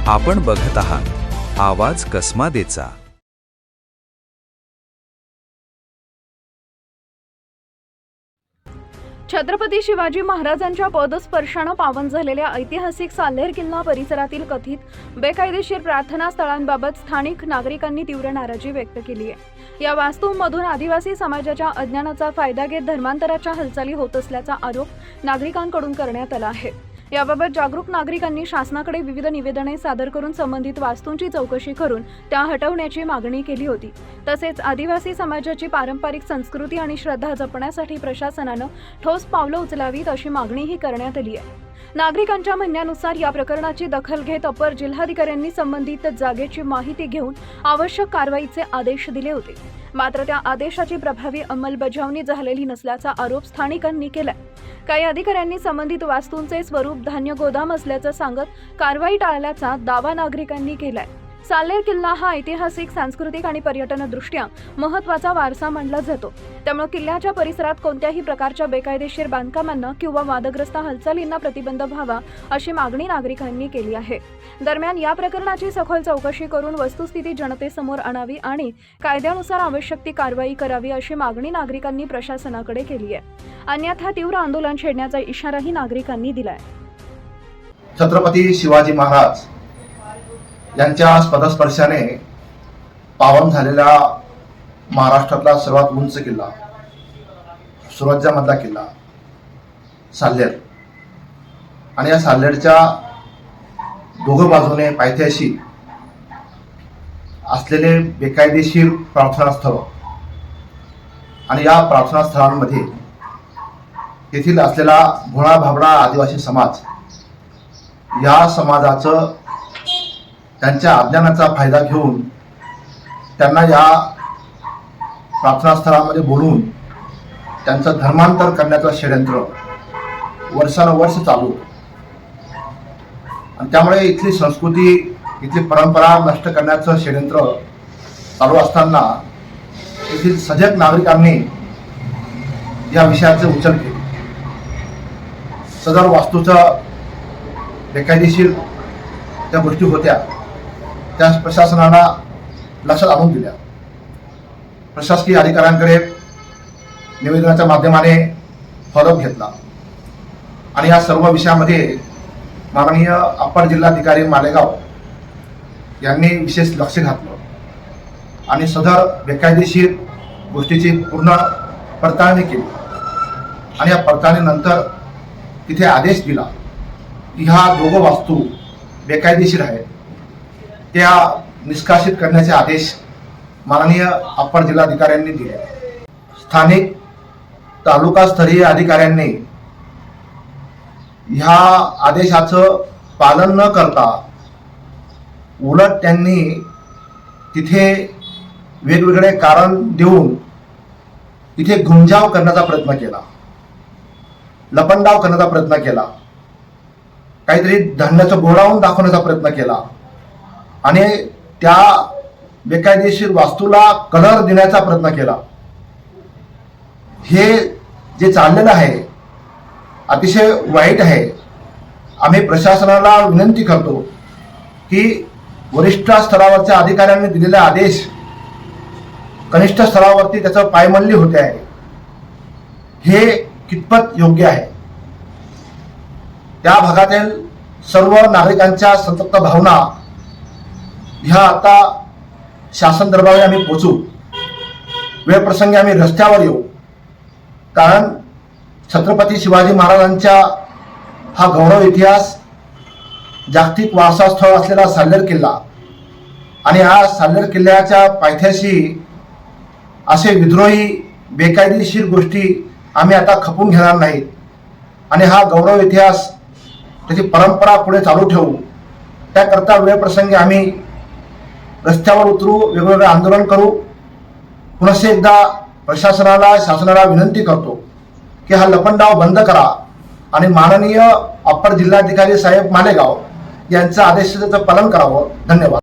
आपण बघत आहात आवाज कसमादेचा। छत्रपती शिवाजी महाराजांच्या पदस्पर्शाने पावन झालेल्या ऐतिहासिक साल्हेर किल्ला परिसरातील कथित बेकायदेशीर प्रार्थना स्थळांबाबत स्थानिक नागरिकांनी तीव्र नाराजी व्यक्त केली आहे। या वास्तूंमधून आदिवासी समाजाच्या अज्ञानाचा फायदा घेत धर्मांतराच्या हालचाली होत असल्याचा आरोप नागरिकांकडून करण्यात आला आहे। याबाबत जागरूक नागरिकांनी शासनाकडे विविध निवेदने सादर करून संबंधित वास्तूंची चौकशी करून त्या हटवण्याची मागणी केली होती। तसेच आदिवासी समाजाची पारंपरिक संस्कृती आणि श्रद्धा जपण्यासाठी प्रशासनाने ठोस पावलं उचलावीत अशी मागणीही करण्यात आली आहे। नागरिकांच्या म्हणण्यानुसार या प्रकरणाची दखल घेत अपर जिल्हाधिकाऱ्यांनी संबंधित जागेची माहिती घेऊन आवश्यक कारवाईचे आदेश दिले होते। मात्र त्या आदेशाची प्रभावी अंमलबजावणी झालेली नसल्याचा आरोप स्थानिकांनी केलाय। काही अधिकाऱ्यांनी संबंधित वास्तूंचे स्वरूप धान्य गोदाम असल्याचं सांगत कारवाई टाळल्याचा दावा नागरिकांनी केलाय। साल्हेर किल्ला हा ऐतिहासिक, सांस्कृतिक आणि पर्यटनदृष्ट्या महत्त्वाचा वारसा मानला जातो। त्यामुळे किल्ल्याच्या परिसरात कोणत्याही प्रकारच्या बेकायदेशीर बांधकामांना किंवा वादग्रस्त हालचालींना प्रतिबंध व्हावा अशी मागणी नागरिकांनी केली आहे। दरम्यान या प्रकरणाची सखोल चौकशी करून वस्तुस्थिती जनतेसमोर आणावी आणि कायद्यानुसार आवश्यक ती कारवाई करावी अशी मागणी नागरिकांनी प्रशासनाकडे केली आहे। अन्यथा तीव्र आंदोलन छेडण्याचा इशाराही नागरिकांनी दिलाय। छत्रपती शिवाजी महाराज यांच्या पदस्पर्शाने पावन झालेला महाराष्ट्रातला सर्वात उंच किल्ला, सुरज्यामधला किल्ला साल्हेर, आणि या साल्हेरच्या दोघं बाजूने पायथ्याशी असलेले बेकायदेशीर प्रार्थनास्थळ आणि या प्रार्थनास्थळांमध्ये येथील असलेला भोळा भाबडा आदिवासी समाज, या समाजाचं त्यांच्या अज्ञानाचा फायदा घेऊन त्यांना या प्रार्थनास्थळामध्ये बोलवून त्यांचं धर्मांतर करण्याचं षडयंत्र वर्षानुवर्ष चालू आणि त्यामुळे इथली संस्कृती, इथली परंपरा नष्ट करण्याचं षडयंत्र चालू असताना येथील सजग नागरिकांनी या विषयाचे उचल केले। सदर वास्तूचं बेकायदेशीर त्या गोष्टी होत्या त्या प्रशासनाला लक्षात आणून दिल्या। प्रशासकीय अधिकाऱ्यांकडे निवेदनाच्या माध्यमाने फॉलोअप घेतला आणि या सर्व विषयामध्ये माननीय अपर जिल्हाधिकारी मालेगाव यांनी विशेष लक्ष घातलं आणि सदर बेकायदेशीर गोष्टीची पूर्ण पडताळणी केली आणि या पडताळणीनंतर तिथे आदेश दिला की ह्या दोघं वास्तू बेकायदेशीर आहेत, त्या निष्कासित करण्याचे आदेश माननीय अपर जिल्हाधिकाऱ्यांनी दिले। स्थानिक तालुकास्तरीय अधिकाऱ्यांनी ह्या आदेशाचं पालन न करता उलट त्यांनी तिथे वेगवेगळे कारण देऊन तिथे घुमजाव करण्याचा प्रयत्न केला, लपंडाव करण्याचा प्रयत्न केला, काहीतरी धान्याचं गोडाऊन दाखवण्याचा प्रयत्न केला आणि त्या बेकायदेशीर वास्तूला कलर देण्याचा प्रयत्न केला। हे जे चाललेलं आहे अतिशय वाईट आहे। आम्ही प्रशासनाला विनंती करतो की वरिष्ठ स्तरावरच्या अधिकाऱ्यांनी दिलेले आदेश कनिष्ठ स्तरावरती त्याचं पायमल्ली होते आहे, हे कितपत योग्य आहे। त्या भागातील सर्व नागरिकांच्या संतप्त भावना ह्या आता शासन दरबारी आम्ही पोचू, वेळ प्रसंगी आम्ही रस्त्यावर येऊ, कारण छत्रपती शिवाजी महाराजांच्या हा गौरव इतिहास, जागतिक वारसा स्थळ असलेला साल्हेर किल्ला आणि हा साल्हेर किल्ल्याच्या पायथ्याशी असे विद्रोही बेकायदेशीर गोष्टी आम्ही आता खपून घेणार नाहीत आणि हा गौरव इतिहास, त्याची परंपरा पुढे चालू ठेवू। त्याकरता वेळ प्रसंगी आम्ही रस्त्यावर उतरू, वेगवेगळे आंदोलन करू। पुन्हा एकदा प्रशासनाला, शासनाला विनंती करतो की हा लपंडाव बंद करा आणि माननीय अपर जिल्हाधिकारी साहेब मालेगाव यांच्या आदेशाचं पालन करावं। धन्यवाद।